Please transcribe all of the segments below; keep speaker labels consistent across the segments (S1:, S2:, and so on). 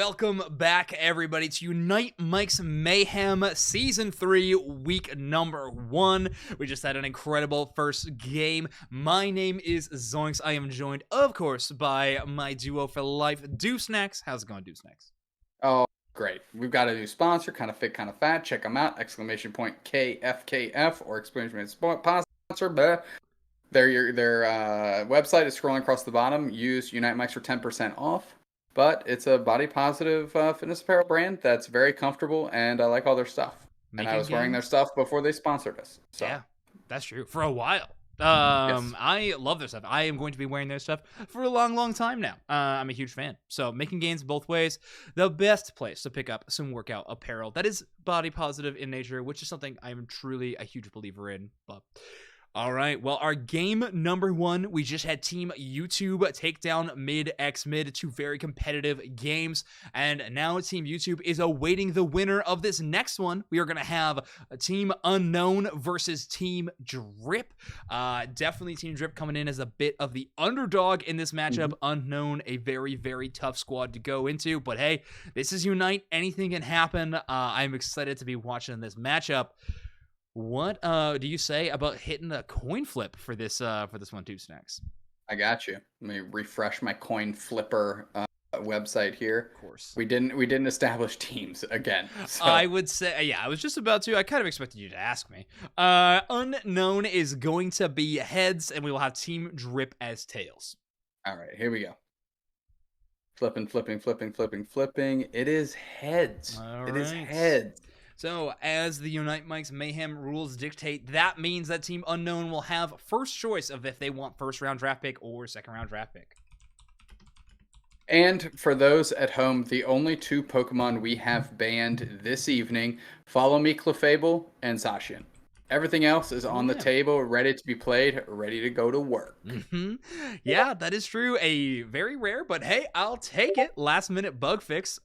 S1: welcome back, everybody, to Unite Mike's Mayhem Season 3, Week Number 1. We just had an incredible first game. My name is Zoinks. I am joined, of course, by my duo for life, Deuce. How's it going, Deuce?
S2: Oh, great. We've got a new sponsor, Kind of Fit, Kind of Fat. Check them out, exclamation point KFKF, or exclamation point sponsor. Blah. Their website is scrolling across the bottom. Use Unite Mics for 10% off. But it's a body positive fitness apparel brand that's very comfortable, and I like all their stuff. And I was wearing their stuff before they sponsored us. So.
S1: Yeah, that's true. For a while. Yes. I love their stuff. I am going to be wearing their stuff for a long time now. I'm a huge fan. So making gains both ways. The best place to pick up some workout apparel that is body positive in nature, which is something I'm truly a huge believer in. But all right, well, our game number 1, we just had Team YouTube take down Mid X Mid, 2 very competitive games, and now Team YouTube is awaiting the winner of this next one. We are going to have a Team Unown versus Team DRIPP. Definitely Team DRIPP coming in as a bit of the underdog in this matchup. Unown, a very tough squad to go into, but hey, this is Unite. Anything can happen. I'm excited to be watching this matchup. What do you say about hitting a coin flip for this one too, Snacks?
S2: I got you. Let me refresh my coin flipper website here.
S1: Of course.
S2: We didn't establish teams again. So.
S1: I would say, yeah, I was just about to. I kind of expected you to ask me. Unown is going to be heads, and we will have Team DRIPP as tails.
S2: All right, here we go. Flipping. It is heads. It is heads.
S1: So, as the Unite Mike's Mayhem rules dictate, that means that Team Unown will have first choice of if they want first round draft pick or second round draft pick.
S2: And for those at home, the only 2 Pokemon we have banned this evening, Follow Me, Clefable, and Zacian. Everything else is on the table, ready to be played, ready to go to work.
S1: Yeah, that is true. A very rare, but hey, I'll take it. Last minute bug fix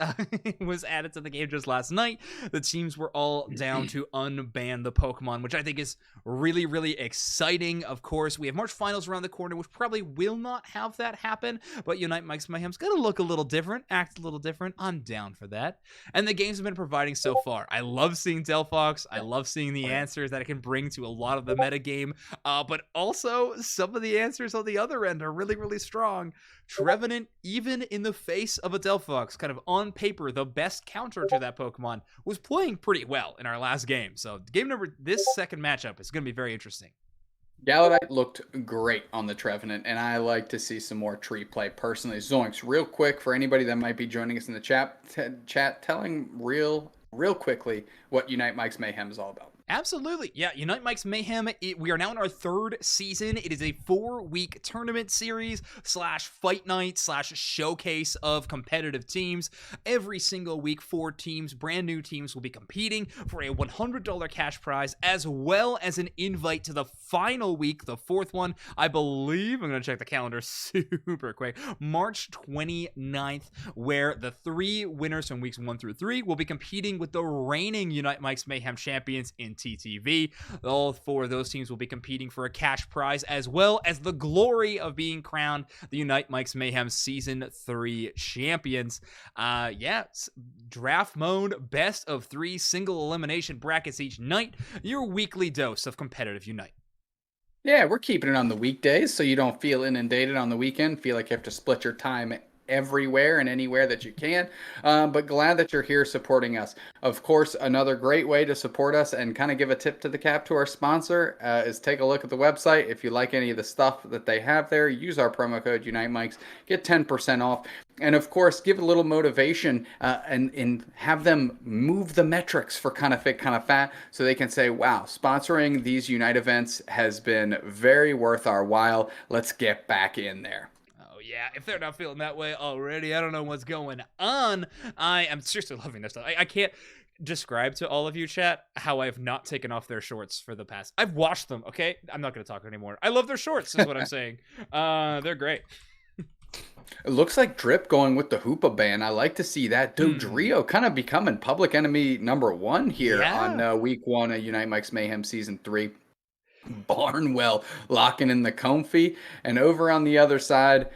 S1: was added to the game just last night. The teams were all down to unban the Pokemon, which I think is really exciting. Of course, we have March Finals around the corner, which probably will not have that happen, but Unite Mike's Mayhem's gonna look a little different, act a little different. I'm down for that. And the games have been providing so far. I love seeing Delphox. I love seeing the answers that it can bring to a lot of the metagame, but also some of the answers on the other end are really strong. Trevenant, even in the face of a Delphox, kind of on paper the best counter to that Pokemon, was playing pretty well in our last game. So this second matchup is going to be very interesting.
S2: Galadite looked great on the Trevenant, and I like to see some more tree play personally. Zoinks, real quick, for anybody that might be joining us in the chat, telling real quickly what Unite Mike's Mayhem is all about.
S1: Absolutely. Yeah, Unite Mike's Mayhem, we are now in our 3rd season. It is a 4-week tournament series / fight night / showcase of competitive teams. Every single week, 4 teams, brand new teams, will be competing for a $100 cash prize, as well as an invite to the final week, the 4th one. I believe, I'm going to check the calendar super quick, March 29th, where the 3 winners from weeks 1 through 3 will be competing with the reigning Unite Mike's Mayhem champions in TTV. All 4 of those teams will be competing for a cash prize, as well as the glory of being crowned the Unite Mike's Mayhem Season 3 champions. Draft mode, best of 3 single elimination brackets each night, your weekly dose of competitive Unite.
S2: Yeah, we're keeping it on the weekdays so you don't feel inundated on the weekend, feel like you have to split your time everywhere and anywhere that you can, but glad that you're here supporting us. Of course, another great way to support us and kind of give a tip to the cap to our sponsor is take a look at the website. If you like any of the stuff that they have there, use our promo code Unite Mics, get 10% off, and of course give a little motivation and have them move the metrics for Kind of Fit, Kind of Fat, so they can say, wow, sponsoring these Unite events has been very worth our while. Let's get back in there.
S1: Yeah, if they're not feeling that way already, I don't know what's going on. I am seriously loving this stuff. I can't describe to all of you, chat, how I've not taken off their shorts for the past. I've washed them, okay? I'm not going to talk anymore. I love their shorts, is what I'm saying. They're great.
S2: It looks like DRIPP going with the Hoopa ban. I like to see that. Dodrio kind of becoming public enemy #1 here on week 1 of Unite Mike's Mayhem Season 3. Barnwell locking in the Comfy. And over on the other side,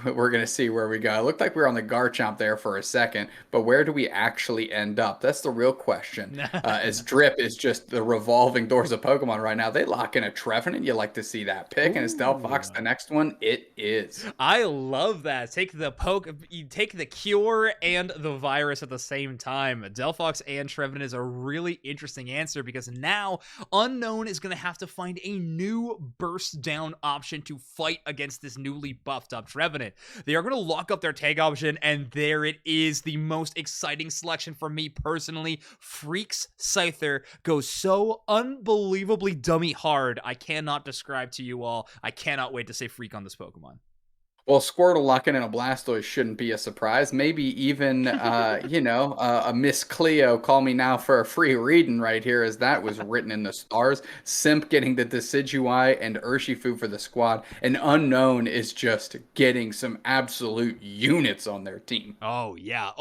S2: We're going to see where we go. It looked like we were on the Garchomp there for a second, but where do we actually end up? That's the real question. As DRIPP is just the revolving doors of Pokemon right now. They lock in a Trevenant. You like to see that pick. And is Delphox the next one? It is.
S1: I love that. You take the cure and the virus at the same time. Delphox and Trevenant is a really interesting answer because now Unown is going to have to find a new burst down option to fight against this newly buffed up Trevenant. They are going to lock up their tag option, and there it is, the most exciting selection for me personally. Freak's Scyther goes so unbelievably dummy hard. I cannot describe to you all. I cannot wait to say Freak on this Pokemon.
S2: Well, Squirtle locking in a Blastoise shouldn't be a surprise. Maybe even, a Miss Cleo, call me now for a free reading right here, as that was written in the stars. Simp getting the Decidueye and Urshifu for the squad. And Unown is just getting some absolute units on their team.
S1: Oh, yeah.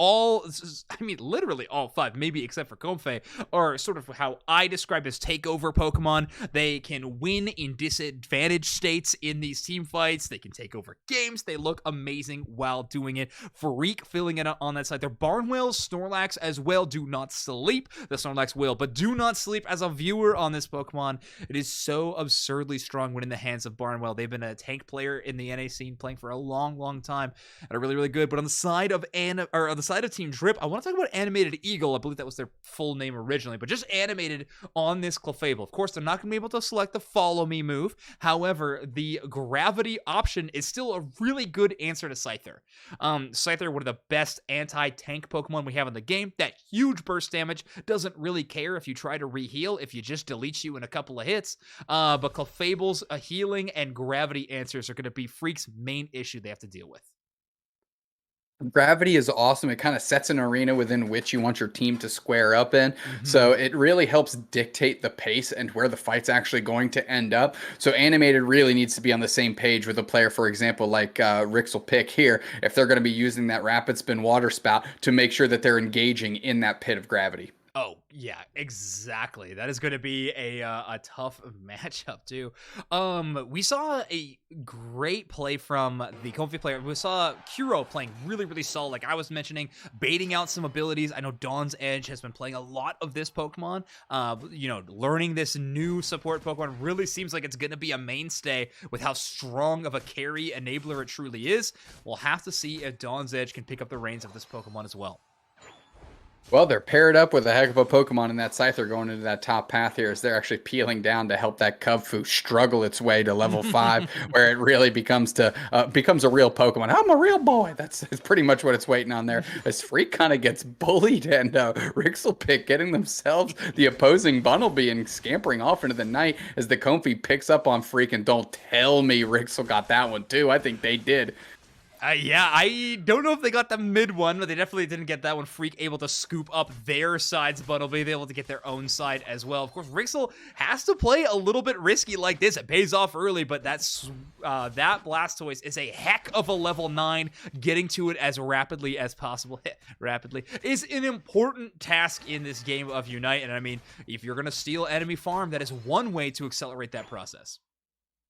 S1: Literally all five, maybe except for Comfey, are sort of how I describe as takeover Pokemon. They can win in disadvantaged states in these team fights. They can take over games. They look amazing while doing it. Freak filling it on that side. Their Barnwell, Snorlax as well. Do not sleep. The Snorlax will, but do not sleep as a viewer on this Pokemon. It is so absurdly strong when in the hands of Barnwell. They've been a tank player in the NA scene, playing for a long time, and are really, really good. But on the side of Team DRIPP, I want to talk about Animated Eagle. I believe that was their full name originally, but just animated on this Clefable. Of course, they're not going to be able to select the Follow Me move. However, the Gravity option is still a really good answer to Scyther. Scyther, one of the best anti-tank Pokemon we have in the game. That huge burst damage, doesn't really care if you try to re-heal, if you just deletes you in a couple of hits. But Clefable's healing and gravity answers are going to be Freak's main issue they have to deal with.
S2: Gravity is awesome. It kind of sets an arena within which you want your team to square up in. So it really helps dictate the pace and where the fight's actually going to end up. So Animated really needs to be on the same page with a player, for example, like Rix'll pick here, if they're going to be using that Rapid Spin Water Spout to make sure that they're engaging in that pit of gravity.
S1: Oh, yeah, exactly. That is going to be a tough matchup, too. We saw a great play from the Comfey player. We saw Kuro playing really, really solid, like I was mentioning, baiting out some abilities. I know Dawn's Edge has been playing a lot of this Pokemon. Learning this new support Pokemon really seems like it's going to be a mainstay with how strong of a carry enabler it truly is. We'll have to see if Dawn's Edge can pick up the reins of this Pokemon as well.
S2: Well, they're paired up with a heck of a Pokemon in that Scyther going into that top path here as they're actually peeling down to help that Cubfu struggle its way to level 5, where it really becomes a real Pokemon. I'm a real boy. That's pretty much what it's waiting on there. As Freak kind of gets bullied and Rix'll pick getting themselves the opposing Bunnelby and scampering off into the night as the Comfey picks up on Freak. And don't tell me Rix'll got that one too. I think they did.
S1: Yeah, I don't know if they got the mid one, but they definitely didn't get that one. Freak able to scoop up their side's Bunnelby, they able to get their own side as well. Of course, Rix'll has to play a little bit risky like this. It pays off early, but that Blastoise is a heck of a level 9. Getting to it as rapidly as possible, rapidly, is an important task in this game of Unite. And I mean, if you're going to steal enemy farm, that is one way to accelerate that process.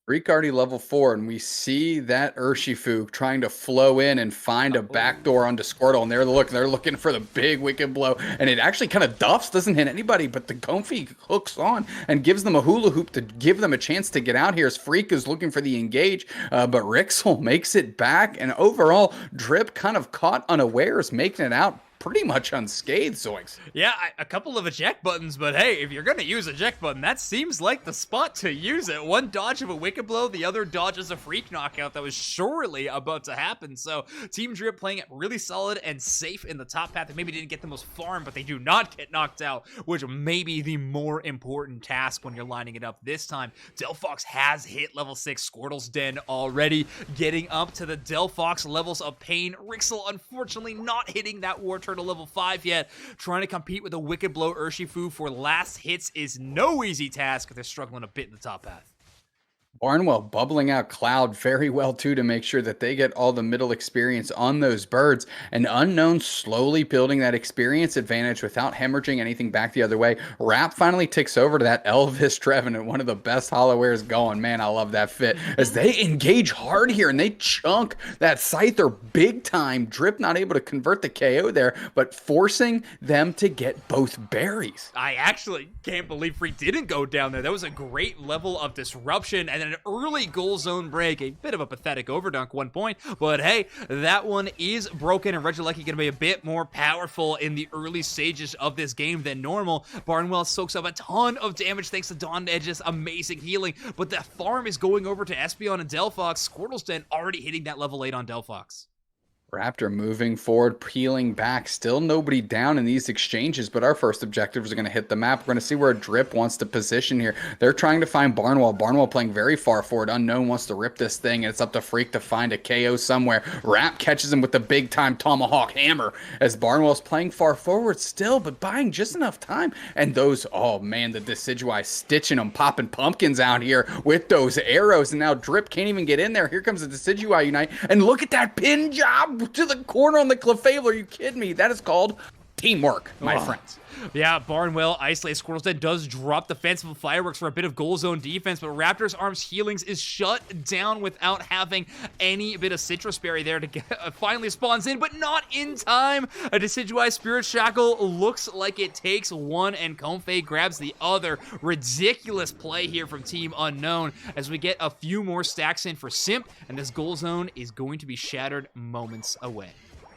S2: Freak already level 4, and we see that Urshifu trying to flow in and find a backdoor onto Squirtle, and they're looking for the big wicked blow, and it actually kind of duffs, doesn't hit anybody, but the Comfey hooks on and gives them a hula hoop to give them a chance to get out here as Freak is looking for the engage, but Rix'll makes it back, and overall, DRIPP kind of caught unawares, making it out pretty much unscathed, Zoinks.
S1: Yeah, a couple of eject buttons, but hey, if you're going to use eject button, that seems like the spot to use it. One dodge of a Wicked Blow, the other dodge is a Freak knockout that was surely about to happen. So Team DRIPP playing it really solid and safe in the top path. They maybe didn't get the most farm, but they do not get knocked out, which may be the more important task when you're lining it up this time. Delphox has hit level 6 Squirtle's Den already, getting up to the Delphox levels of pain. Rix'll unfortunately not hitting that War Turtle level 5 yet. Trying to compete with a Wicked Blow Urshifu for last hits is no easy task if they're struggling a bit in the top path.
S2: Barnwell bubbling out Cloud very well too to make sure that they get all the middle experience on those birds. And Unknown slowly building that experience advantage without hemorrhaging anything back the other way. Wrap finally ticks over to that Elvis Trevenant, one of the best hollow airs going. Man, I love that fit. As they engage hard here and they chunk that Scyther big time. DRIPP not able to convert the KO there, but forcing them to get both berries.
S1: I actually can't believe Freak didn't go down there. That was a great level of disruption, and then an early goal zone break. A bit of a pathetic overdunk 1 point, but hey, that one is broken, and Regieleki gonna be a bit more powerful in the early stages of this game than normal. Barnwell soaks up a ton of damage thanks to Dawn Edge's amazing healing, but the farm is going over to Espeon and Delphox. Squirtle's Den already hitting that level 8 on Delphox.
S2: Raptor moving forward, peeling back. Still nobody down in these exchanges, but our first objectives are going to hit the map. We're going to see where DRIPP wants to position here. They're trying to find Barnwell. Barnwell playing very far forward. Unown wants to rip this thing, and it's up to Freak to find a KO somewhere. Rap catches him with the big-time Tomahawk Hammer as Barnwell's playing far forward still, but buying just enough time. And those, oh man, the Decidueye stitching them, popping pumpkins out here with those arrows. And now DRIPP can't even get in there. Here comes the Decidueye Unite, and look at that pin job to the corner on the Clefable. Are you kidding me? That is called teamwork, my friends.
S1: Yeah, Barnwell isolates. Squirtle's Den does drop defensive fireworks for a bit of goal zone defense, but Raptor's Arms Healings is shut down without having any bit of Citrus Berry there to get, finally spawns in, but not in time. A Decidueye Spirit Shackle looks like it takes one, and Comfey grabs the other. Ridiculous play here from Team Unknown as we get a few more stacks in for Simp, and this goal zone is going to be shattered moments away.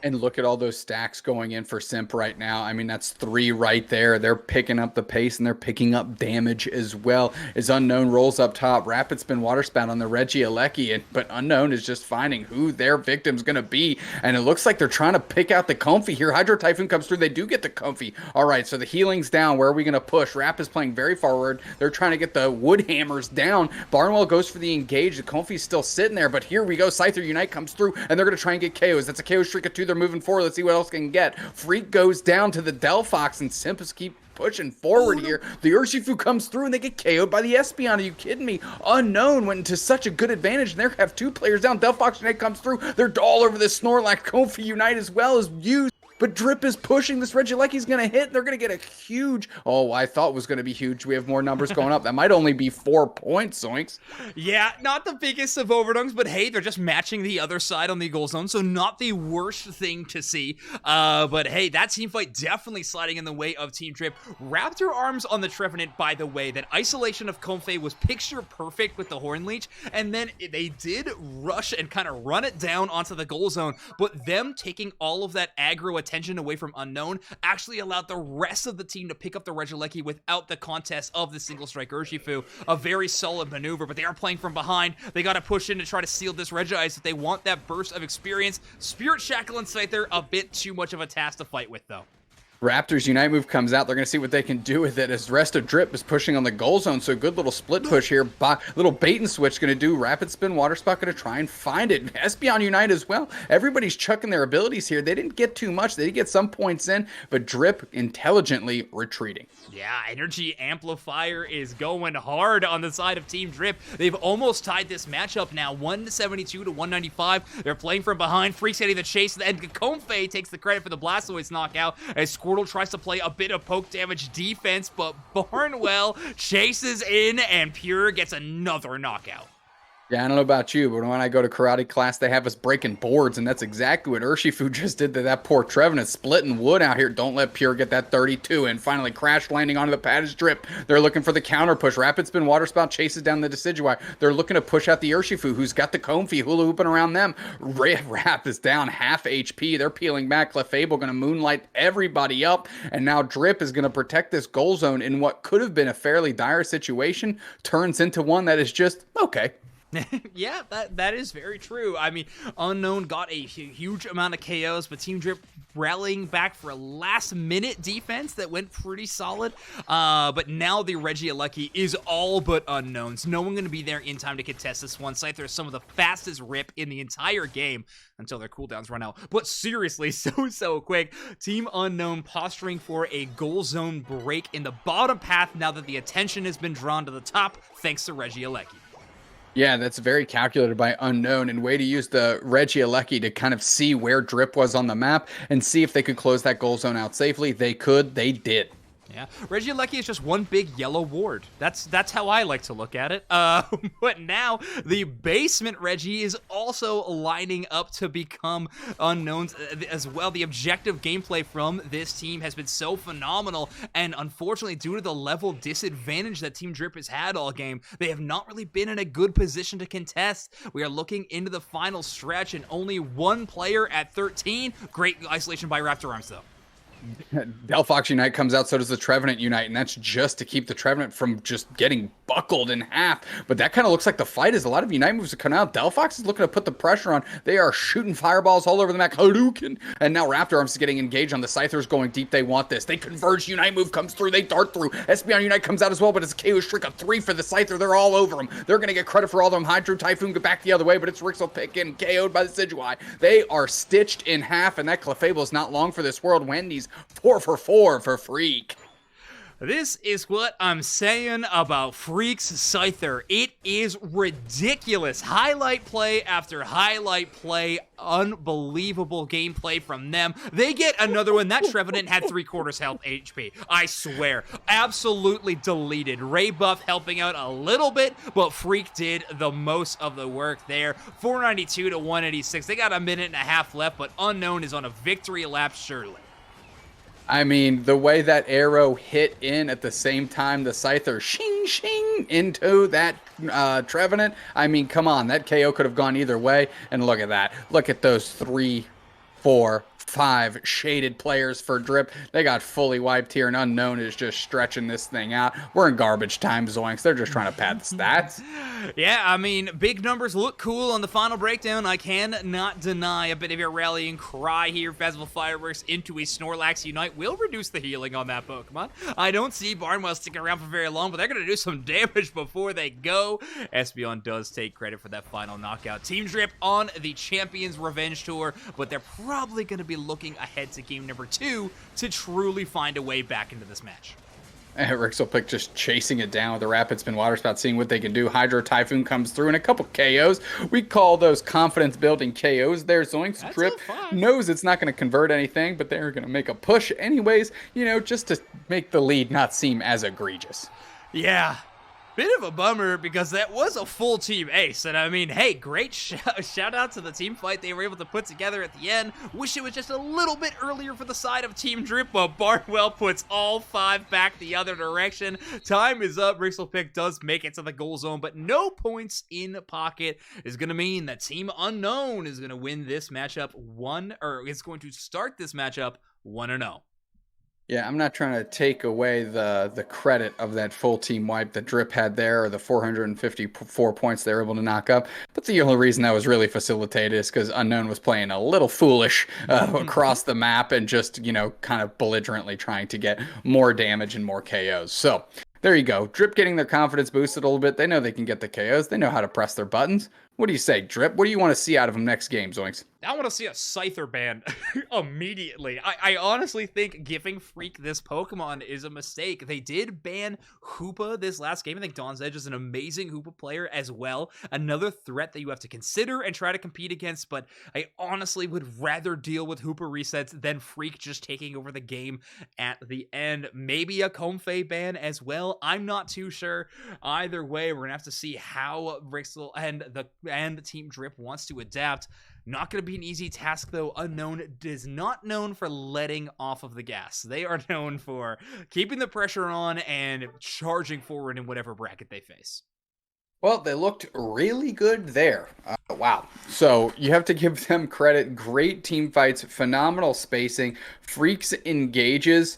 S2: And look at all those stacks going in for Simp right now. I mean, that's 3 right there. They're picking up the pace and they're picking up damage as well. As Unknown rolls up top, Rapid Spin Water Spout on the Regieleki, but Unknown is just finding who their victim's going to be. And it looks like they're trying to pick out the Comfey here. Hydro Typhoon comes through. They do get the Comfey. All right, so the healing's down. Where are we going to push? Rap is playing very forward. They're trying to get the Wood Hammers down. Barnwell goes for the engage. The Comfey's still sitting there, but here we go. Scyther Unite comes through, and they're going to try and get KOs. That's a KO streak of 2. They're moving forward. Let's see what else can get. Freak goes down to the Delphox, and Simpus keep pushing forward here. The Urshifu comes through, and they get KO'd by the Espeon. Are you kidding me? Unknown went into such a good advantage, and they have 2 players down. Delphox Unite comes through. They're all over this Snorlax. Comfey Unite as well as used. But DRIPP is pushing. This Regieleki's going to hit. They're going to get a huge... Oh, I thought was going to be huge. We have more numbers going up. That might only be 4 points, Zoinks.
S1: Yeah, not the biggest of overdunks, but hey, they're just matching the other side on the goal zone, so not the worst thing to see. But hey, that team fight definitely sliding in the way of Team DRIPP. Raptor Arms on the Trevenant, by the way. That isolation of Comfey was picture perfect with the Horn Leech, and then they did rush and kind of run it down onto the goal zone, but them taking all of that aggro attention away from Unknown actually allowed the rest of the team to pick up the Regieleki without the contest of the single strike Urshifu. A very solid maneuver, but they are playing from behind. They got to push in to try to seal this Regice if they want that burst of experience. Spirit Shackle and Scyther, a bit too much of a task to fight with, though.
S2: Raptors Unite move comes out. They're going to see what they can do with it as the rest of DRIPP is pushing on the goal zone. So a good little split push here. Little bait and switch going to do. Rapid Spin Water Spout going to try and find it. Espeon Unite as well. Everybody's chucking their abilities here. They didn't get too much. They did get some points in, but DRIPP intelligently retreating.
S1: Yeah, Energy Amplifier is going hard on the side of Team DRIPP. They've almost tied this matchup now, 172 to 195. They're playing from behind. Freak's getting the chase, and Comfey takes the credit for the Blastoise knockout as Squirtle tries to play a bit of poke damage defense, but Barnwell chases in, and Pure gets another knockout.
S2: Yeah, I don't know about you, but when I go to karate class, they have us breaking boards, and that's exactly what Urshifu just did to that poor Trevenant, splitting wood out here. Don't let Pure get that 32, and finally crash landing onto the pad is DRIPP. They're looking for the counter push. Rapid Spin Water Spout chases down the Decidueye. They're looking to push out the Urshifu, who's got the Comfey hula hooping around them. Rap is down half HP. They're peeling back. Clefable going to moonlight everybody up, and now DRIPP is going to protect this goal zone in what could have been a fairly dire situation, turns into one that is just, okay.
S1: Yeah, that is very true. I mean, Unknown got a huge amount of KOs, but Team DRIPP rallying back for a last-minute defense that went pretty solid. But now the Regieleki is all but Unknown's. No one going to be there in time to contest this one. Scyther is some of the fastest rip in the entire game until their cooldowns run out. But seriously, so quick. Team Unknown posturing for a goal zone break in the bottom path now that the attention has been drawn to the top, thanks to Regieleki.
S2: Yeah, that's very calculated by Unown and way to use the Regieleki to kind of see where DRIPP was on the map and see if they could close that goal zone out safely. They could, they did.
S1: Yeah, Regieleki is just one big yellow ward. That's how I like to look at it. But now the basement Reggie is also lining up to become Unknowns as well. The objective gameplay from this team has been so phenomenal, and unfortunately, due to the level disadvantage that Team DRIPP has had all game, they have not really been in a good position to contest. We are looking into the final stretch, and only one player at 13. Great isolation by Raptor Arms, though.
S2: Delphox Unite comes out, so does the Trevenant Unite, and that's just to keep the Trevenant from just getting buckled in half. But that kind of looks like the fight is a lot of Unite moves are coming out. Delphox is looking to put the pressure on. They are shooting fireballs all over the map. Hadouken! And now Raptor Arms is getting engaged on the Scythers going deep. They want this. They converge. Unite move comes through. They dart through. Espeon Unite comes out as well, but it's a KO Shriek of 3 for the Scyther. They're all over him. They're going to get credit for all of them. Hydro Typhoon get back the other way, but it's Rixel Pick getting KO'd by the Decidueye. They are stitched in half, and that Clefable is not long for this world. Wendy's 4 for Freak.
S1: This is what I'm saying about Freak's Scyther. It is ridiculous. Highlight play after highlight play. Unbelievable gameplay from them. They get another one. That Trevenant had 3/4 health HP. I swear. Absolutely deleted. Ray Buff helping out a little bit, but Freak did the most of the work there. 492 to 186. They got a minute and a half left, but Unown is on a victory lap surely.
S2: I mean, the way that arrow hit in at the same time the Scyther shing shing into that Trevenant. I mean, come on, that KO could have gone either way. And look at that. Look at those 3, 4, 5 shaded players for DRIPP. They got fully wiped here, and Unown is just stretching this thing out. We're in garbage time, Zoinks. They're just trying to pad the stats.
S1: Yeah, I mean, big numbers look cool on the final breakdown. I cannot deny a bit of your rallying cry here. Festival Fireworks into a Snorlax Unite will reduce the healing on that Pokemon. I don't see Barnwell sticking around for very long, but they're going to do some damage before they go. Espeon does take credit for that final knockout. Team DRIPP on the Champions Revenge Tour, but they're probably going to be looking ahead to game number 2 to truly find a way back into this match.
S2: Rixelpick just chasing it down with a Rapid Spin Water Spout, seeing what they can do. Hydro Typhoon comes through and a couple KOs. We call those confidence-building KOs there. Zoinks DRIPP knows it's not going to convert anything, but they're going to make a push anyways, you know, just to make the lead not seem as egregious.
S1: Yeah. Bit of a bummer because that was a full team ace. And I mean, hey, great shout out to the team fight they were able to put together at the end. Wish it was just a little bit earlier for the side of Team DRIPP, but Barnwell puts all 5 back the other direction. Time is up. Rixelpick does make it to the goal zone, but no points in pocket is going to mean that Team Unown is going to win this matchup is going to start this matchup 1-0.
S2: Yeah, I'm not trying to take away the credit of that full team wipe that DRIPP had there, or the 454 points they were able to knock up. But the only reason that was really facilitated is because Unown was playing a little foolish across the map and just, you know, kind of belligerently trying to get more damage and more KOs. So there you go. DRIPP getting their confidence boosted a little bit. They know they can get the KOs. They know how to press their buttons. What do you say, DRIPP? What do you want to see out of them next game, Zoinks?
S1: I want to see a Scyther ban immediately. I honestly think giving Freak this Pokemon is a mistake. They did ban Hoopa this last game. I think Dawn's Edge is an amazing Hoopa player as well. Another threat that you have to consider and try to compete against, but I honestly would rather deal with Hoopa resets than Freak just taking over the game at the end. Maybe a Comfey ban as well. I'm not too sure. Either way, we're going to have to see how Rixel and the Team DRIPP wants to adapt. Not going to be an easy task, though. Unown is not known for letting off of the gas. They are known for keeping the pressure on and charging forward in whatever bracket they face.
S2: Well, they looked really good there. Wow. So you have to give them credit. Great team fights, phenomenal spacing. Freaks engages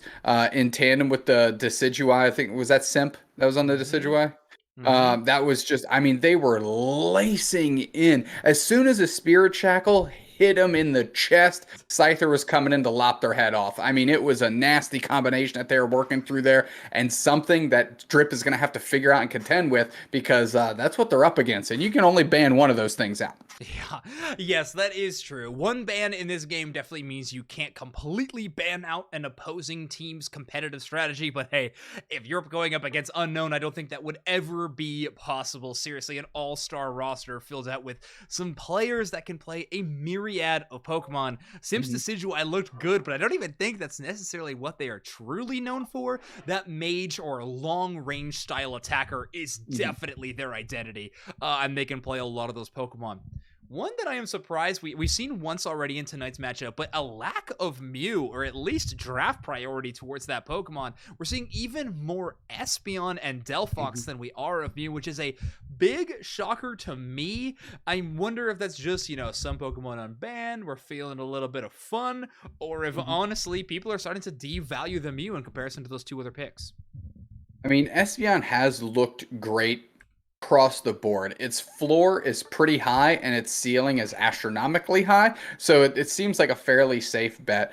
S2: in tandem with the Decidueye. I think, was that Simp that was on the Decidueye? That was just, I mean, they were lacing in. As soon as a Spirit Shackle hit him in the chest. Scyther was coming in to lop their head off. I mean, it was a nasty combination that they were working through there, and something that DRIPP is going to have to figure out and contend with, because that's what they're up against, and you can only ban one of those things out.
S1: Yeah, yes, that is true. One ban in this game definitely means you can't completely ban out an opposing team's competitive strategy, but hey, if you're going up against Unown, I don't think that would ever be possible. Seriously, an all-star roster filled out with some players that can play a myriad of Pokemon. Sims Decidueye looked good, but I don't even think that's necessarily what they are truly known for. That mage or long-range style attacker is definitely their identity, and they can play a lot of those Pokemon. One that I am surprised we've seen once already in tonight's matchup, but a lack of Mew, or at least draft priority towards that Pokemon. We're seeing even more Espeon and Delphox than we are of Mew, which is a big shocker to me. I wonder if that's just, you know, some Pokemon unbanned, we're feeling a little bit of fun, or if honestly people are starting to devalue the Mew in comparison to those two other picks.
S2: I mean, Espeon has looked great across the board. Its floor is pretty high and its ceiling is astronomically high, so it seems like a fairly safe bet.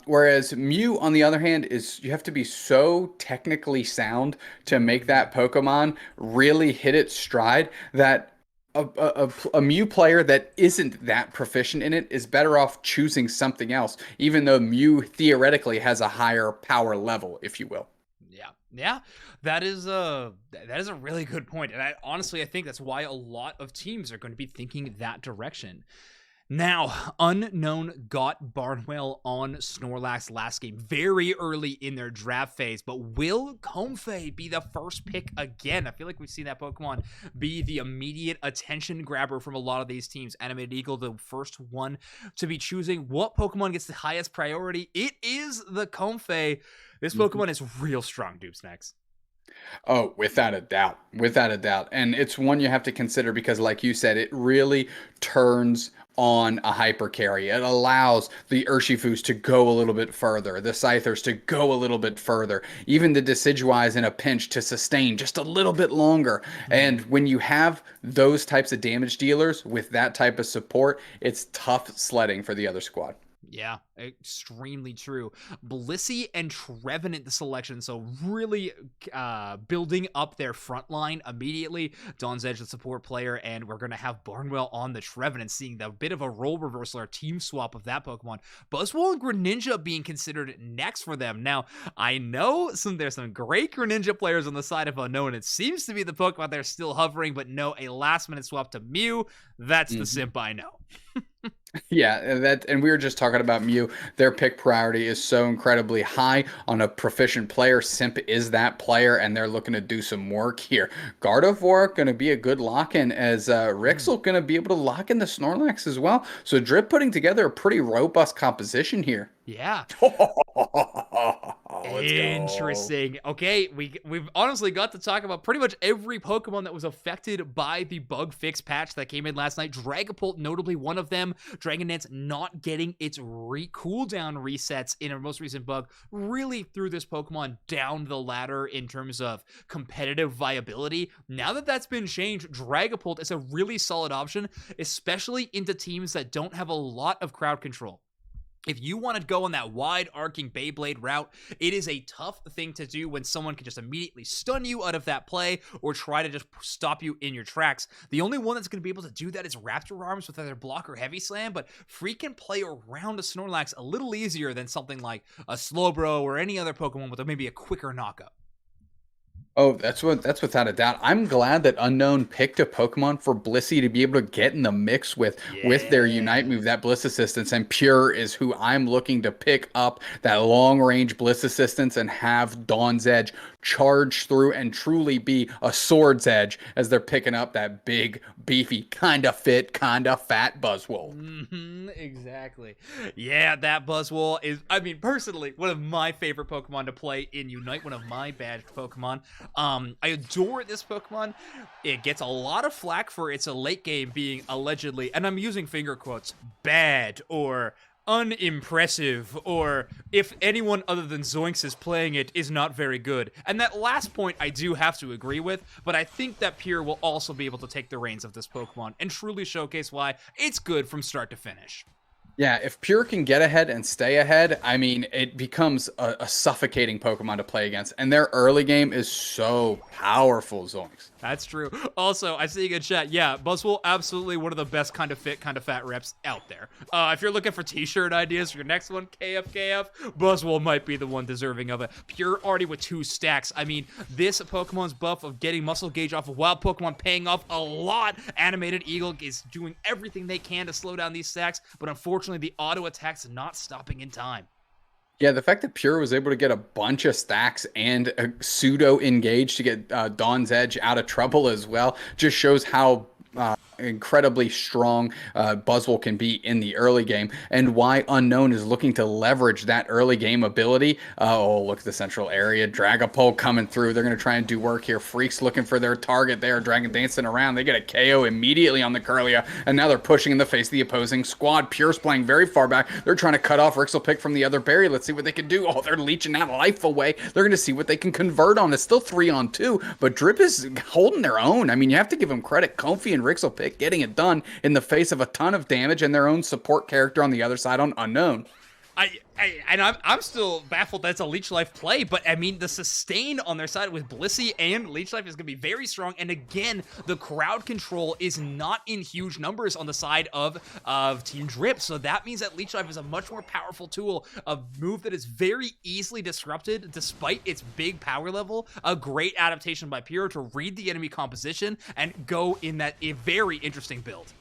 S2: Whereas Mew, on the other hand, is you have to be so technically sound to make that Pokemon really hit its stride that a Mew player that isn't that proficient in it is better off choosing something else, even though Mew theoretically has a higher power level, if you will.
S1: Yeah, that is a really good point, and I think that's why a lot of teams are going to be thinking that direction. Now, Unown got Barnwell on Snorlax last game, very early in their draft phase, but will Comfey be the first pick again? I feel like we've seen that Pokemon be the immediate attention grabber from a lot of these teams. Animated Eagle, the first one to be choosing what Pokemon gets the highest priority. It is the Comfey. This Pokemon is real strong, Dupesnacks.
S2: Oh, without a doubt. Without a doubt. And it's one you have to consider because, like you said, it really turns on a hyper carry. It allows the Urshifus to go a little bit further, the Scythers to go a little bit further, even the Decidueyes in a pinch to sustain just a little bit longer. And when you have those types of damage dealers with that type of support, it's tough sledding for the other squad.
S1: Yeah, extremely true. Blissey and Trevenant the selection, so really building up their front line immediately. Dawn's Edge, the support player, and we're going to have Barnwell on the Trevenant, seeing the bit of a role reversal or team swap of that Pokemon. Buzzwole and Greninja being considered next for them. Now, I know there's some great Greninja players on the side of Unown. It seems to be the Pokemon they're still hovering, but no, a last-minute swap to Mew. That's the simp I know.
S2: Yeah, and we were just talking about Mew. Their pick priority is so incredibly high on a proficient player. Simp is that player, and they're looking to do some work here. Gardevoir going to be a good lock-in, as Rixel going to be able to lock in the Snorlax as well. So DRIPP putting together a pretty robust composition here.
S1: Yeah. Interesting. Okay, we've honestly got to talk about pretty much every Pokemon that was affected by the bug fix patch that came in last night. Dragapult notably one of them. Dragon Dance not getting its cooldown resets in a most recent bug really threw this Pokemon down the ladder in terms of competitive viability. Now that that's been changed, Dragapult is a really solid option, especially into teams that don't have a lot of crowd control. If you want to go on that wide arcing Beyblade route, it is a tough thing to do when someone can just immediately stun you out of that play or try to just stop you in your tracks. The only one that's going to be able to do that is Raptor Arms with either Block or Heavy Slam, but Free can play around a Snorlax a little easier than something like a Slowbro or any other Pokemon with maybe a quicker knockup.
S2: Oh, that's without a doubt. I'm glad that Unown picked a Pokemon for Blissey to be able to get in the mix with their Unite move, that Bliss Assistance, and Pure is who I'm looking to pick up that long-range Bliss Assistance and have Dawn's Edge charge through and truly be a Sword's Edge as they're picking up that big, beefy, kind of fit, kind of fat Buzzwole.
S1: Exactly. Yeah, that Buzzwole is, I mean, personally, one of my favorite Pokemon to play in Unite, one of my badged Pokemon. I adore this Pokemon. It gets a lot of flack for its late game being allegedly, and I'm using finger quotes, bad or unimpressive, or if anyone other than Zoinks is playing it, is not very good. And that last point I do have to agree with, but I think that Pure will also be able to take the reins of this Pokemon and truly showcase why it's good from start to finish.
S2: Yeah, if Pure can get ahead and stay ahead, I mean, it becomes a suffocating Pokemon to play against. And their early game is so powerful, Zoinks.
S1: That's true. Also, I see you in chat. Yeah, Buzzwole, absolutely one of the best kind of fit, kind of fat reps out there. If you're looking for t-shirt ideas for your next one, KF, Buzzwole might be the one deserving of it. Pure already with 2 stacks. I mean, this Pokemon's buff of getting muscle gauge off of wild Pokemon paying off a lot. Animated Eagle is doing everything they can to slow down these stacks, but unfortunately, the auto attack's not stopping in time.
S2: Yeah, the fact that Pure was able to get a bunch of stacks and a pseudo engage to get Dawn's Edge out of trouble as well just shows how incredibly strong Buzzwole can be in the early game, and why Unown is looking to leverage that early game ability. Oh, look at the central area. Dragapult coming through. They're going to try and do work here. Freaks looking for their target there. Dragon dancing around. They get a KO immediately on the Kirlia, and now they're pushing in the face of the opposing squad. Pure's playing very far back. They're trying to cut off Rixelpick from the other berry. Let's see what they can do. Oh, they're leeching that life away. They're going to see what they can convert on. It's still 3-on-2, but DRIPP is holding their own. I mean, you have to give them credit. Comfy and Rixelpick getting it done in the face of a ton of damage and their own support character on the other side on Unown.
S1: I'm still baffled that's a Leech Life play, but I mean, the sustain on their side with Blissey and Leech Life is going to be very strong. And again, the crowd control is not in huge numbers on the side of Team DRIPP. So that means that Leech Life is a much more powerful tool, a move that is very easily disrupted despite its big power level. A great adaptation by Pure to read the enemy composition and go in that very interesting build.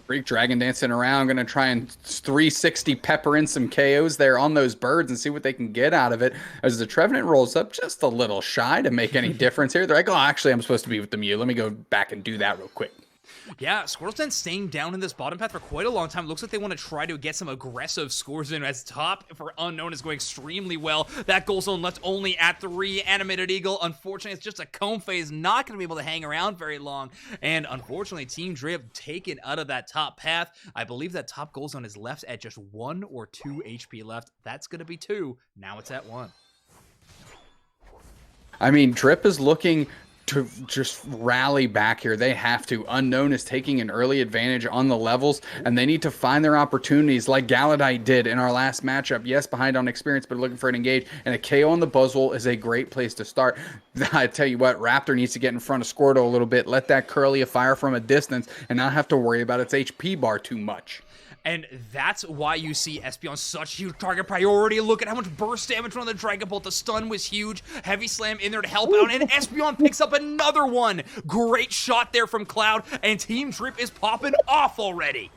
S2: Freak Dragon dancing around, going to try and 360 pepper in some KOs there on those birds and see what they can get out of it. As the Trevenant rolls up just a little shy to make any difference here. They're like, oh, actually, I'm supposed to be with the Mew. Let me go back and do that real quick.
S1: Yeah, Squirtle's Den staying down in this bottom path for quite a long time. Looks like they want to try to get some aggressive scores in, as top for Unown is going extremely well. That goal zone left only at 3. Animated Eagle, unfortunately, it's just a Comb phase, not going to be able to hang around very long. And unfortunately, Team DRIPP taken out of that top path. I believe that top goal zone is left at just 1 or 2 HP left. That's going to be 2. Now it's at 1.
S2: I mean, DRIPP is looking to just rally back here. They have to. Unown is taking an early advantage on the levels, and they need to find their opportunities like Galadite did in our last matchup. Yes, behind on experience, but looking for an engage, and a KO on the Buzzwole is a great place to start. I tell you what, Raptor needs to get in front of Squirtle a little bit, let that Kirlia fire from a distance, and not have to worry about its HP bar too much.
S1: And that's why you see Espeon such huge target priority. Look at how much burst damage on the Dragon Bolt. The stun was huge. Heavy Slam in there to help out. And Espeon picks up another one. Great shot there from Cloud. And Team DRIPP is popping off already.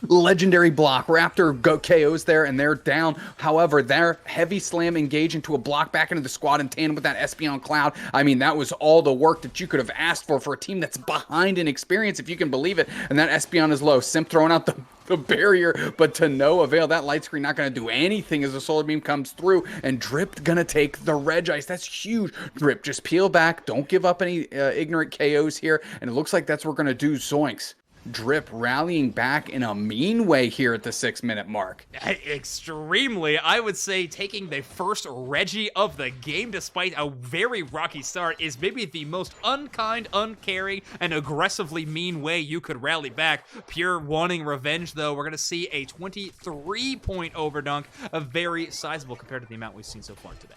S2: Legendary block. Raptor KOs there, and they're down. However, their Heavy Slam engage into a block back into the squad in tandem with that Espeon Cloud. I mean, that was all the work that you could have asked for a team that's behind in experience, if you can believe it. And that Espeon is low. Simp throwing out the barrier, but to no avail. That light screen not going to do anything as the solar beam comes through, and DRIPP going to take the Regice. That's huge. DRIPP, just peel back. Don't give up any ignorant KOs here, and it looks like that's what we're going to do. Zoinks. DRIPP rallying back in a mean way here at the 6-minute mark.
S1: Extremely. I would say taking the first Reggie of the game despite a very rocky start is maybe the most unkind, uncaring, and aggressively mean way you could rally back. Pure wanting revenge, though. We're going to see a 23-point overdunk, a very sizable compared to the amount we've seen so far today.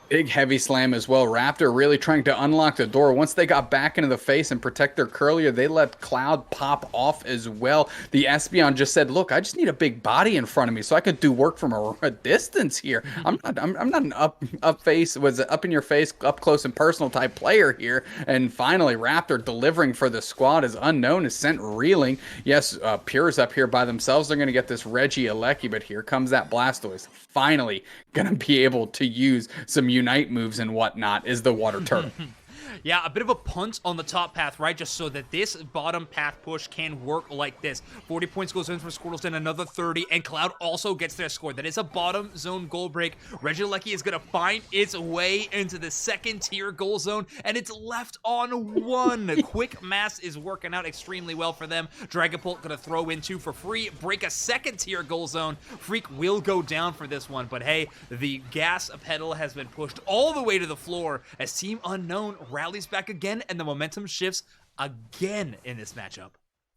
S2: Big Heavy Slam as well. Raptor really trying to unlock the door. Once they got back into the face and protect their Kirlia, they let Cloud pop off as well. The Espeon just said, look, I just need a big body in front of me so I could do work from a distance here. I'm not an up in your face, up close and personal type player here. And finally, Raptor delivering for the squad as Unown is sent reeling. Yes, Pure's up here by themselves. They're going to get this Reggie Alecki, but here comes that Blastoise. Finally going to be able to use some Unite moves and whatnot is the Water Turtle.
S1: Yeah, a bit of a punt on the top path, right? Just so that this bottom path push can work like this. 40 points goes in for Squirtleston, another 30, and Cloud also gets their score. That is a bottom zone goal break. Regieleki is going to find its way into the second tier goal zone, and it's left on 1. Quick Mass is working out extremely well for them. Dragapult going to throw in 2 for free, break a second tier goal zone. Freak will go down for this one, but hey, the gas pedal has been pushed all the way to the floor as Team Unown rallies back again, and the momentum shifts again in this matchup.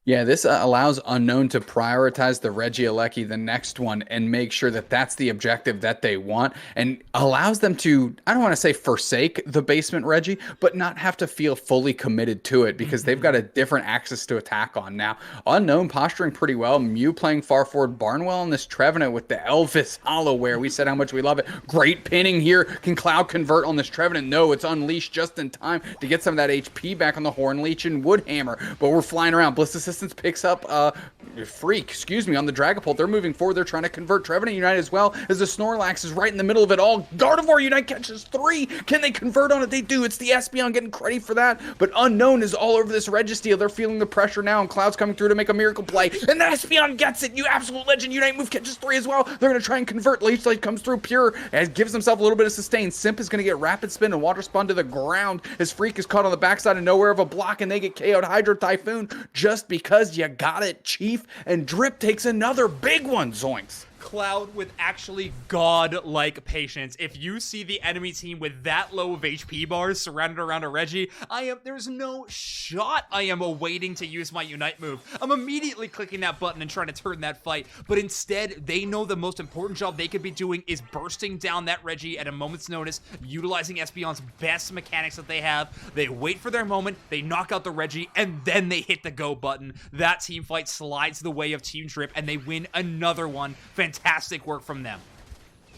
S2: Yeah, this allows Unown to prioritize the Regieleki, the next one, and make sure that that's the objective that they want, and allows them to, I don't want to say forsake the basement Regi, but not have to feel fully committed to it because they've got a different axis to attack on now. Unown posturing pretty well. Mew playing far forward. Barnwell and this Trevenant with the Elvis Hollowware. We said how much we love it. Great pinning here. Can Cloud convert on this Trevenant? No, it's unleashed just in time to get some of that HP back on the Hornleech and Woodhammer, but we're flying around. Bliss Assistance picks up Freak, on the Dragapult. They're moving forward. They're trying to convert Trevenant Unite as well as the Snorlax is right in the middle of it all. Gardevoir Unite catches 3. Can they convert on it? They do. It's the Espeon getting credit for that, but Unown is all over this Registeel. They're feeling the pressure now, and Cloud's coming through to make a miracle play, and the Espeon gets it. You absolute legend. Unite move catches 3 as well. They're going to try and convert. Leech Light comes through pure and gives himself a little bit of sustain. Simp is going to get Rapid Spin and Water Spun to the ground as Freak is caught on the backside of nowhere of a block, and they get KO'd. Hydro Typhoon just because you got it, Chief, and DRIPP takes another big one, Zoinks.
S1: Cloud with actually god-like patience. If you see the enemy team with that low of HP bars surrounded around a Regi, there's no shot I am awaiting to use my Unite move. I'm immediately clicking that button and trying to turn that fight, but instead, they know the most important job they could be doing is bursting down that Regi at a moment's notice, utilizing Espeon's best mechanics that they have. They wait for their moment, they knock out the Regi, and then they hit the go button. That team fight slides the way of Team DRIPP, and they win another one. Fantastic work from them.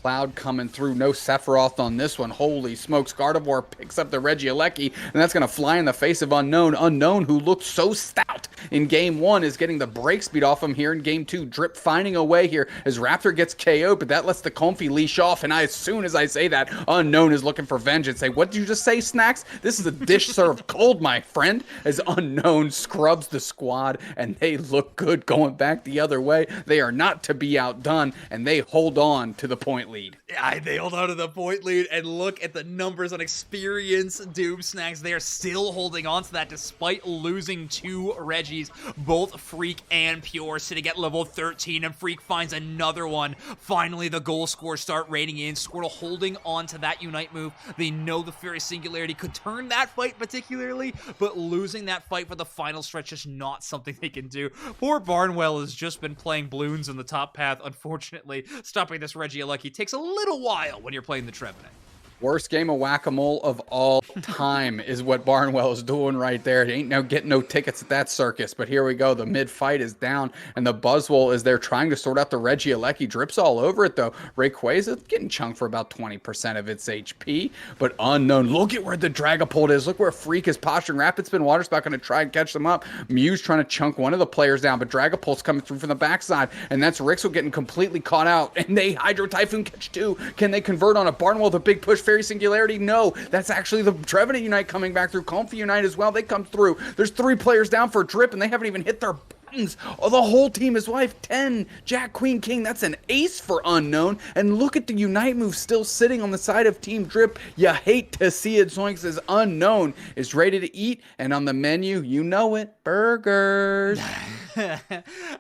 S2: Cloud coming through. No Sephiroth on this one. Holy smokes. Gardevoir picks up the Regieleki, and that's going to fly in the face of Unown. Unown, who looked so stout in game 1, is getting the break speed off him here in game 2. DRIPP finding a way here as Raptor gets KO'd, but that lets the Comfy leash off, and as soon as I say that, Unown is looking for vengeance. Say, what did you just say, Snacks? This is a dish served cold, my friend, as Unown scrubs the squad, and they look good going back the other way. They are not to be outdone, and they hold on to the point lead.
S1: Yeah, they hold on to the point lead, and look at the numbers on experience. Doom Snacks, they are still holding on to that despite losing 2 Regis, both Freak and Pure, sitting at level 13, and Freak finds another one. Finally, the goal scores start raining in. Squirtle holding on to that Unite move. They know the Fairy Singularity could turn that fight particularly, but losing that fight for the final stretch is not something they can do. Poor Barnwell has just been playing balloons on the top path, unfortunately. Stopping this Regieleki takes a little while when you're playing the Trevenant.
S2: Worst game of whack-a-mole of all time is what Barnwell is doing right there. He ain't no getting no tickets at that circus, but here we go. The mid-fight is down, and the Buzzwole is there trying to sort out the Regieleki. DRIPP's all over it, though. Rayquaza getting chunked for about 20% of its HP, but Unown. Look at where the Dragapult is. Look where Freak is posturing. Rapid Spin Water Spout going to try and catch them up. Mew's trying to chunk one of the players down, but Dragapult's coming through from the backside, and that's Rixel getting completely caught out, and they Hydro Typhoon catch 2. Can they convert on a Barnwell with a big push? Fairy Singularity? No, that's actually the Trevenant Unite coming back through. Comfy Unite as well. They come through. There's 3 players down for DRIPP, and they haven't even hit their buttons. Oh, the whole team is life. 10. Jack, Queen, King. That's an ace for Unown. And look at the Unite move still sitting on the side of Team DRIPP. You hate to see it. Zoinks as Unown is ready to eat, and on the menu, you know it, burgers.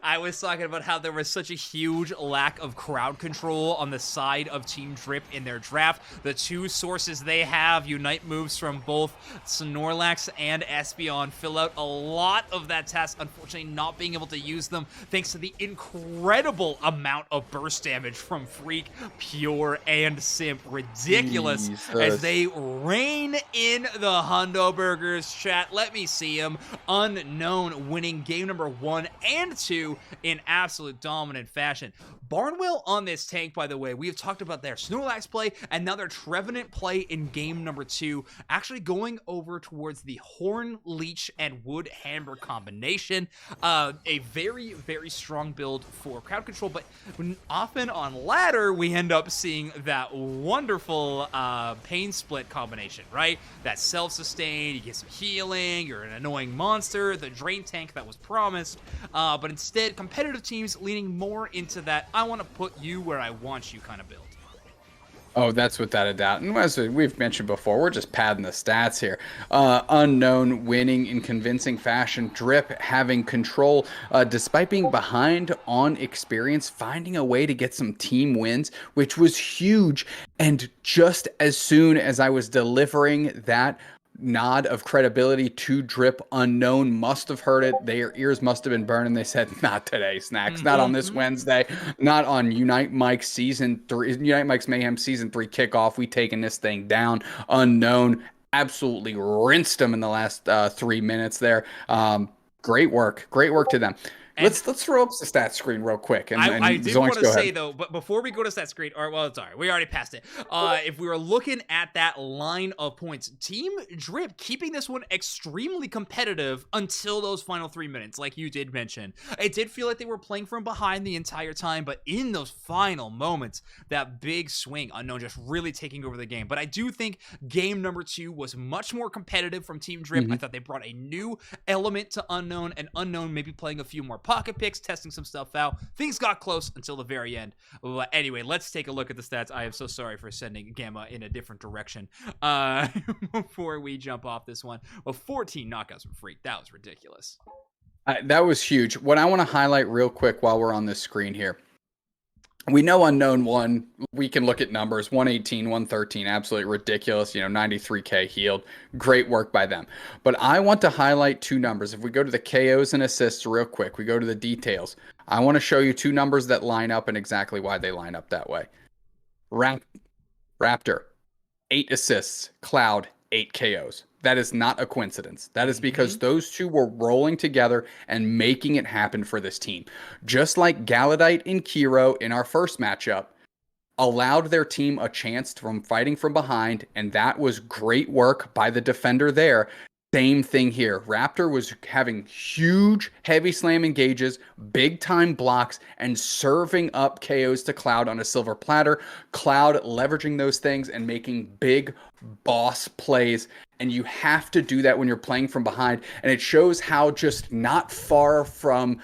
S1: I was talking about how there was such a huge lack of crowd control on the side of Team DRIPP in their draft. The 2 sources they have, Unite moves from both Snorlax and Espeon, fill out a lot of that task, unfortunately not being able to use them thanks to the incredible amount of burst damage from Freak, Pure, and Simp. Ridiculous. Jesus. As they reign in the Hundo Burgers. Chat, let me see them. Unown winning game number 1 1 and 2 in absolute dominant fashion. Barnwell on this tank, by the way, we have talked about their Snorlax play and now their Trevenant play in game number 2, actually going over towards the Horn, Leech, and Wood Hammer combination. A very, very strong build for crowd control, but often on ladder, we end up seeing that wonderful pain split combination, right? That self-sustain, you get some healing, you're an annoying monster, the drain tank that was promised, but instead, competitive teams leaning more into that I want to put you where I want you kind of build.
S2: Oh, that's without a doubt. And as we've mentioned before, we're just padding the stats here. Unown winning in convincing fashion. DRIPP having control despite being behind on experience, finding a way to get some team wins, which was huge. And just as soon as I was delivering that nod of credibility to DRIPP, Unown must have heard it. Their ears must have been burning. They said, not today, Snacks. Not on this Wednesday. Not on Unite Mike's Unite Mike's Mayhem season 3 kickoff. We taking this thing down. Unown absolutely rinsed them in the last 3 minutes there. Great work to them. Let's throw up the stat screen real quick. And
S1: I did want to say,
S2: ahead.
S1: though, but before we go to stat screen, or well, it's all right, we already passed it. If we were looking at that line of points, Team DRIPP keeping this one extremely competitive until those final 3 minutes, like you did mention. It did feel like they were playing from behind the entire time, but in those final moments, that big swing, Unown just really taking over the game. But I do think game number 2 was much more competitive from Team DRIPP. I thought they brought a new element to Unown, and Unown maybe playing a few more pocket picks, testing some stuff out. Things got close until the very end. But anyway, let's take a look at the stats. I am so sorry for sending Gamma in a different direction before we jump off this one. Well, 14 knockouts from Freak. That was ridiculous.
S2: That was huge. What I want to highlight real quick while we're on this screen here. We know Unown won. We can look at numbers, 118, 113, absolutely ridiculous, 93K healed. Great work by them. But I want to highlight 2 numbers. If we go to the KOs and assists real quick, we go to the details. I want to show you 2 numbers that line up and exactly why they line up that way. Raptor, 8 assists. Cloud, 8 KOs. That is not a coincidence. That is because those 2 were rolling together and making it happen for this team. Just like Galadite and Kiro in our first matchup allowed their team a chance from fighting from behind, and that was great work by the defender there. Same thing here. Raptor was having huge heavy slam engages, big time blocks, and serving up KOs to Cloud on a silver platter. Cloud leveraging those things and making big boss plays. And you have to do that when you're playing from behind. And it shows how just not far from,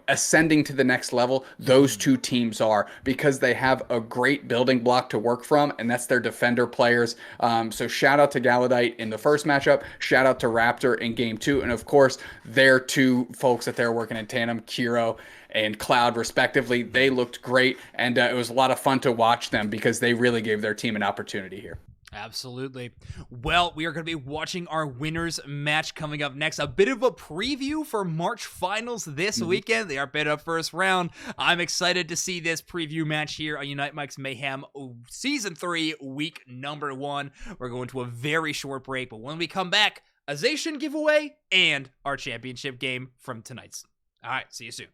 S2: ascending to the next level, those 2 teams are, because they have a great building block to work from, and that's their defender players. So shout out to Galadite in the first matchup. Shout out to Raptor in game 2. And of course, their 2 folks that they're working in tandem, Kiro and Cloud respectively. They looked great, and it was a lot of fun to watch them because they really gave their team an opportunity here.
S1: Absolutely. Well, we are going to be watching our winners match coming up next. A bit of a preview for March finals this weekend. They are bid up first round. I'm excited to see this preview match here on Unite Mike's Mayhem Season 3, week number 1. We're going to a very short break, but when we come back, a Zacian giveaway and our championship game from tonight's. All right, see you soon.